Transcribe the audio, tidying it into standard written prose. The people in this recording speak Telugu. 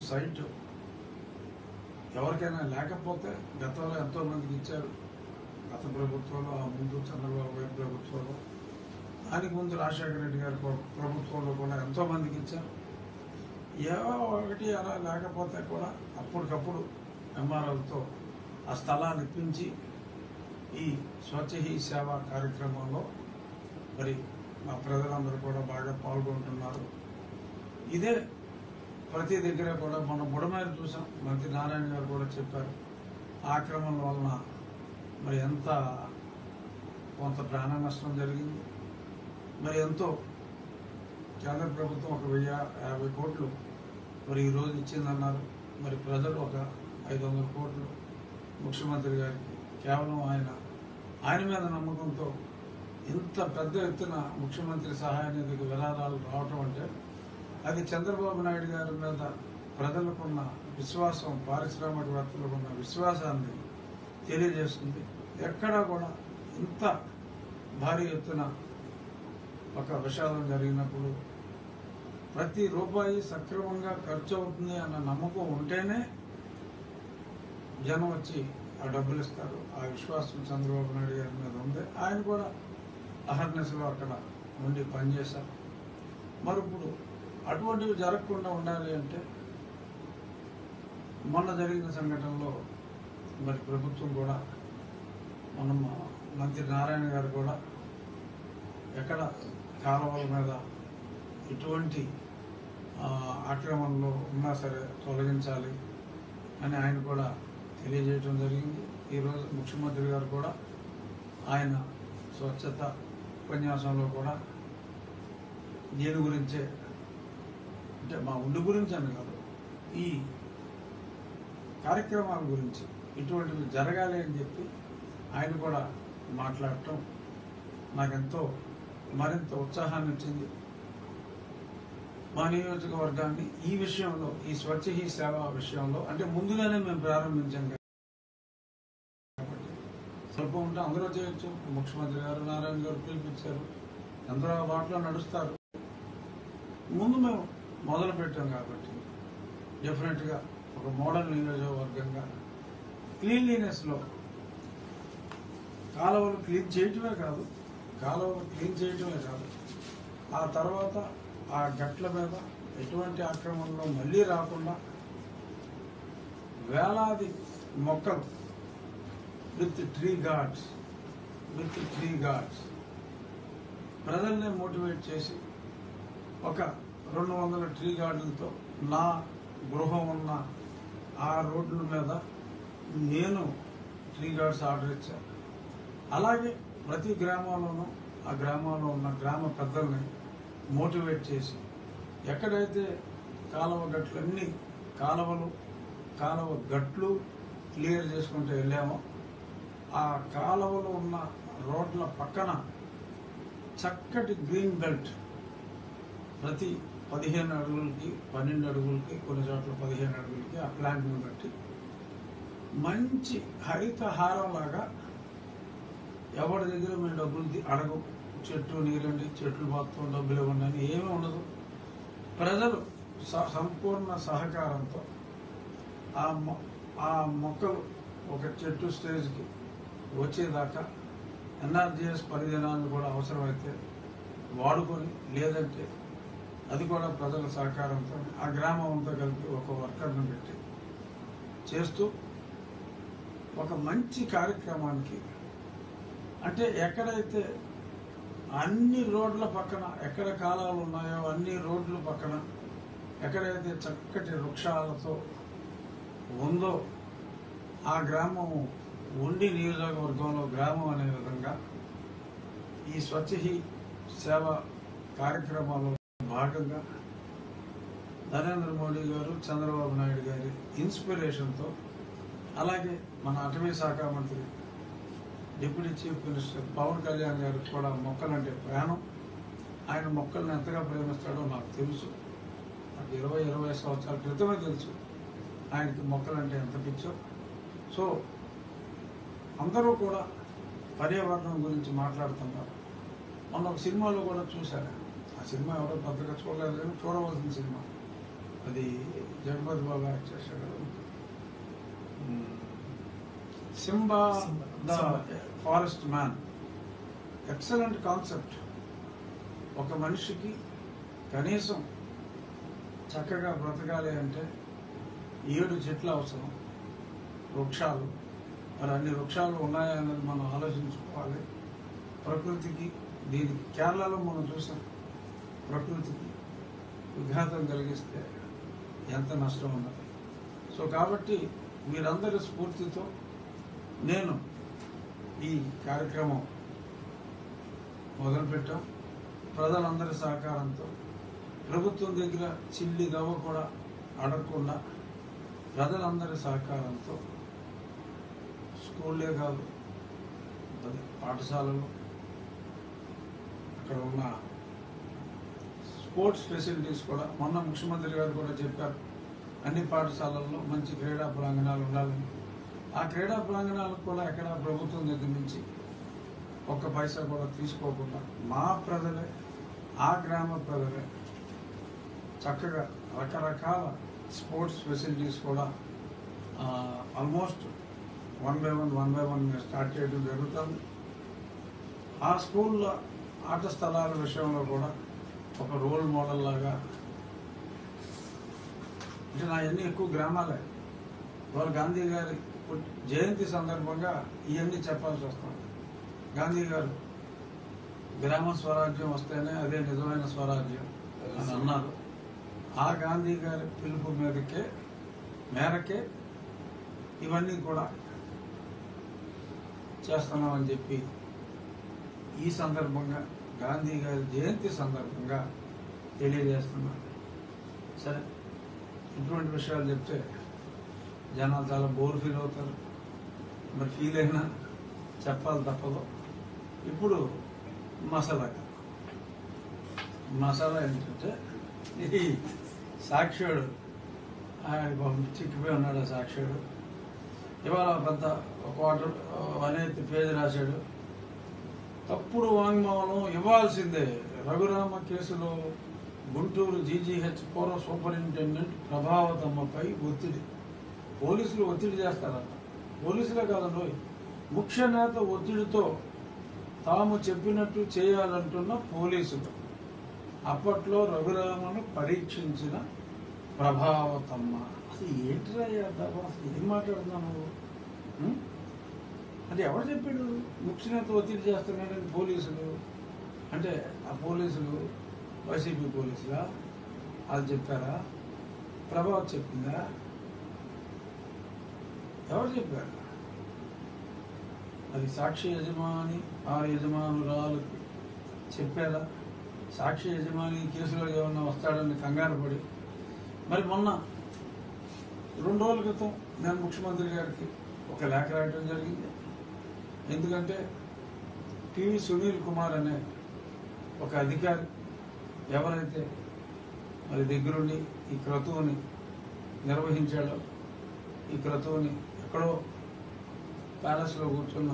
సైట్ ఎవరికైనా లేకపోతే గతంలో ఎంతోమందికి ఇచ్చారు. గత ప్రభుత్వంలో, ఆ ముందు చంద్రబాబు గారి ప్రభుత్వంలో, దానికి ముందు రాజశేఖర రెడ్డి గారి ప్రభుత్వంలో కూడా ఎంతోమందికి ఇచ్చారు. ఏవో ఒకటి అలా లేకపోతే కూడా అప్పటికప్పుడు ఎంఆర్ఓలతో ఆ స్థలాన్ని ఇప్పించి ఈ స్వచ్ఛ హీ సేవ కార్యక్రమంలో మరి మా ప్రజలందరూ కూడా బాగా పాల్గొంటున్నారు. ఇదే ప్రతి దగ్గర కూడా మనం బుడమేరు చూసాం. మంత్రి నారాయణ గారు కూడా చెప్పారు. ఆక్రమణ వలన మరి కొంత ప్రాణ నష్టం జరిగింది. మరి ఎంతో కేంద్ర ప్రభుత్వం 1,050 కోట్లు మరి ఈరోజు ఇచ్చిందన్నారు. మరి ప్రజలు ఒక 500 కోట్లు ముఖ్యమంత్రి గారికి కేవలం ఆయన మీద నమ్మకంతో ఇంత పెద్ద ఎత్తున ముఖ్యమంత్రి సహాయ నిధికి విరాళాలు రావటం అంటే అది చంద్రబాబు నాయుడు గారి మీద ప్రజలకున్న విశ్వాసం, పారిశ్రామికవేత్తలకున్న విశ్వాసాన్ని తెలియజేస్తుంది. ఎక్కడా కూడా ఇంత భారీ ఎత్తున ఒక విషాదం జరిగినప్పుడు ప్రతి రూపాయి సక్రమంగా ఖర్చు అవుతుంది అన్న నమ్మకం ఉంటేనే జనం వచ్చి ఆ డబ్బులు ఇస్తారు. ఆ విశ్వాసం చంద్రబాబు నాయుడు గారి మీద ఉంది. ఆయన కూడా అహర్నిశలో అక్కడ ఉండి పనిచేశారు. మరి ఇప్పుడు అటువంటివి జరగకుండా ఉండాలి అంటే మొన్న జరిగిన సంఘటనలో మరి ప్రభుత్వం కూడా మనం మంత్రి నారాయణ గారు కూడా ఎక్కడ కాలువల మీద ఎటువంటి ఆక్రమణలో ఉన్నా సరే తొలగించాలి అని ఆయన కూడా తెలియజేయడం జరిగింది. ఈరోజు ముఖ్యమంత్రి గారు కూడా ఆయన స్వచ్ఛత ఉపన్యాసంలో కూడా దీని గురించే, అంటే మా ఉండి గురించి అని కాదు, ఈ కార్యక్రమాల గురించి ఇటువంటివి జరగాలి అని చెప్పి ఆయన కూడా మాట్లాడటం నాకెంతో మరింత ఉత్సాహాన్ని ఇచ్చింది. మా నియోజకవర్గాన్ని ఈ విషయంలో, ఈ స్వచ్ఛ హీ సేవ విషయంలో అంటే ముందుగానే మేము ప్రారంభించాం కాబట్టి స్వల్పం ఉంటే అందరూ చేయొచ్చు. ముఖ్యమంత్రి గారు, నారాయణ గారు పిలిపించారు, అందరూ వాటిలో నడుస్తారు. ముందు మేము మొదలు పెట్టాం కాబట్టి డెఫినెట్గా ఒక మోడల్ నియోజకవర్గంగా క్లీన్లీనెస్లో కాలువలు క్లీన్ చేయటమే కాదు, ఆ తర్వాత ఆ గట్ల మీద ఎటువంటి ఆక్రమణలో మళ్ళీ రాకుండా వేలాది మొక్కలు విత్ ట్రీ గార్డ్స్ ప్రజల్ని మోటివేట్ చేసి ఒక 200 ట్రీ గార్డులతో నా గృహం ఉన్న ఆ రోడ్ల మీద నేను ట్రీ గార్డ్స్ ఆర్డర్ ఇచ్చాను. అలాగే ప్రతి గ్రామంలోనూ ఆ గ్రామంలో ఉన్న గ్రామ పెద్దల్ని మోటివేట్ చేసి ఎక్కడైతే కాలువ గట్లు క్లియర్ చేసుకుంటూ వెళ్ళామో ఆ కాలువలో ఉన్న రోడ్ల పక్కన చక్కటి గ్రీన్ బెల్ట్ ప్రతి 15 అడుగులకి 12 అడుగులకి కొన్ని చోట్ల 15 అడుగులకి ఆ ప్లాంట్ని బట్టి మంచి హరితహారం లాగా ఎవరి దగ్గర మేము డబ్బులు అడగం. చెట్టు నీరండి, చెట్లు మొత్తం డబ్బులు ఇవ్వండి అని ఏమీ ఉండదు. ప్రజలు సంపూర్ణ సహకారంతో ఆ మొక్కలు ఒక చెట్టు స్టేజ్కి వచ్చేదాకా ఎన్ఆర్జీఎస్ పరిధినాలను కూడా అవసరమైతే వాడుకొని, లేదంటే అది కూడా ప్రజల సహకారంతో ఆ గ్రామం అంతా కలిపి ఒక వర్కర్ను పెట్టి చేస్తూ ఒక మంచి కార్యక్రమానికి, అంటే ఎక్కడైతే అన్ని రోడ్ల పక్కన ఎక్కడ కాలాలు ఉన్నాయో అన్ని రోడ్ల పక్కన ఎక్కడైతే చక్కటి వృక్షాలతో ఉందో ఆ గ్రామం ఉండి నియోజకవర్గంలో గ్రామం అనే విధంగా ఈ స్వచ్ఛ హీ సేవ కార్యక్రమాల్లో భాగంగా నరేంద్ర మోడీ గారు, చంద్రబాబు నాయుడు గారి ఇన్స్పిరేషన్తో, అలాగే మన అటవీ శాఖ మంత్రి deputy chief minister Pawan Kalyan గారికి కూడా మొక్కలంటే ప్రాణం. ఆయన మొక్కల్ని ఎంతగా ప్రేమిస్తాడో నాకు తెలుసు. నాకు 20 సంవత్సరాల క్రితమే తెలుసు ఆయనకి మొక్కలంటే ఎంత పిచ్చో. సో అందరూ కూడా పర్యావరణం గురించి మాట్లాడుతున్నారు. మొన్న ఒక సినిమాలో కూడా చూశాను. ఆ సినిమా ఎవరో పెద్దగా చూడలేదు, కానీ చూడవలసిన సినిమా. అది జగపతి బాబు యాక్ట్ చేశాడు. Simba the forest man. Excellent concept. ఒక మనిషికి కనీసం చక్కగా బ్రతకాలి అంటే 7 చెట్లు అవసరం, వృక్షాలు. మరి అన్ని వృక్షాలు ఉన్నాయన్నది మనం ఆలోచించుకోవాలి. ప్రకృతికి దీనికి కేరళలో మనం చూసాం, ప్రకృతికి విఘాతం కలిగిస్తే ఎంత నష్టం ఉన్నది. సో కాబట్టి మీరందరి స్ఫూర్తితో నేను ఈ కార్యక్రమం మొదలుపెట్టాం. ప్రజలందరి సహకారంతో, ప్రభుత్వం దగ్గర చిల్లి గవ్వ కూడా అడగకుండా ప్రజలందరి సహకారంతో స్కూళ్ళే కాదు, పాఠశాలలు, అక్కడ ఉన్న స్పోర్ట్స్ ఫెసిలిటీస్ కూడా మొన్న ముఖ్యమంత్రి గారు కూడా చెప్పారు, అన్ని పాఠశాలల్లో మంచి క్రీడా ప్రాంగణాలు ఉండాలని. ఆ క్రీడా ప్రాంగణాలకు కూడా ఎక్కడ ప్రభుత్వం దగ్గర నుంచి ఒక్క పైసా కూడా తీసుకోకుండా మా ప్రజలే, ఆ గ్రామ ప్రజలే చక్కగా రకరకాల స్పోర్ట్స్ ఫెసిలిటీస్ కూడా ఆల్మోస్ట్ 1 by 1 స్టార్ట్ చేయడం జరుగుతుంది. ఆ స్కూల్లో ఆట స్థలాల విషయంలో కూడా ఒక రోల్ మోడల్ లాగా, అంటే నా ఎన్ని ఎక్కువ గ్రామాలే. ఇవాళ గాంధీ గారి జయంతి సందర్భంగా ఇవన్నీ చెప్పాల్సి వస్తుంది. గాంధీ గారు గ్రామ స్వరాజ్యం వస్తేనే అదే నిజమైన స్వరాజ్యం అని అన్నారు. ఆ గాంధీ గారి పిలుపు మేరకే ఇవన్నీ కూడా చేస్తున్నామని చెప్పి ఈ సందర్భంగా గాంధీ గారి జయంతి సందర్భంగా తెలియజేస్తున్నాను. సరే, ఇటువంటి విషయాలు చెప్తే జనాలు చాలా బోర్ ఫీల్ అవుతారు. మరి ఫీల్ అయినా చెప్పాలి తప్పదు. ఇప్పుడు మసాలా ఏంటంటే, ఇది సాక్షుడు చిక్కిపోయి ఉన్నాడు. సాక్షుడు ఇవాళ పెద్ద అనేక పేజీ రాశాడు. తప్పుడు వాంగ్మూలం ఇవ్వాల్సిందే. రఘురామ కేసులో గుంటూరు జీజీహెచ్ పూర్వ సూపరింటెండెంట్ ప్రభావతమ్మపై ఒత్తిడి. పోలీసులు ఒత్తిడి చేస్తారట. పోలీసులే కాదండి, ముఖ్య నేత ఒత్తిడితో తాము చెప్పినట్టు చేయాలంటున్న పోలీసులు. అప్పట్లో రఘురామను పరీక్షించిన ప్రభావతమ్మ. అసలు ఏంటిరా అసలు ఏం మాట్లాడుతున్నావు నువ్వు? అంటే ఎవరు చెప్పాడు ముఖ్య నేత ఒత్తిడి చేస్తున్నాడని? పోలీసులు అంటే ఆ పోలీసులు వైసీపీ పోలీసులా? అది చెప్పారా? ప్రభావం చెప్పిందా? ఎవరు చెప్పారు? అది సాక్షి యజమాని, ఆ యజమానురాలకు చెప్పారా? సాక్షి యజమాని కేసులో ఏమన్నా వస్తాడని కంగారు పడి, మరి మొన్న 2 రోజుల క్రితం నేను ముఖ్యమంత్రి గారికి ఒక లేఖ రాయటం జరిగింది. ఎందుకంటే పివి సునీల్ కుమార్ అనే ఒక అధికారి ఎవరైతే మరి దగ్గరుండి ఈ క్రతువుని నిర్వహించాడో, ఈ క్రతువుని ఎక్కడో ప్యాలెస్లో కూర్చున్న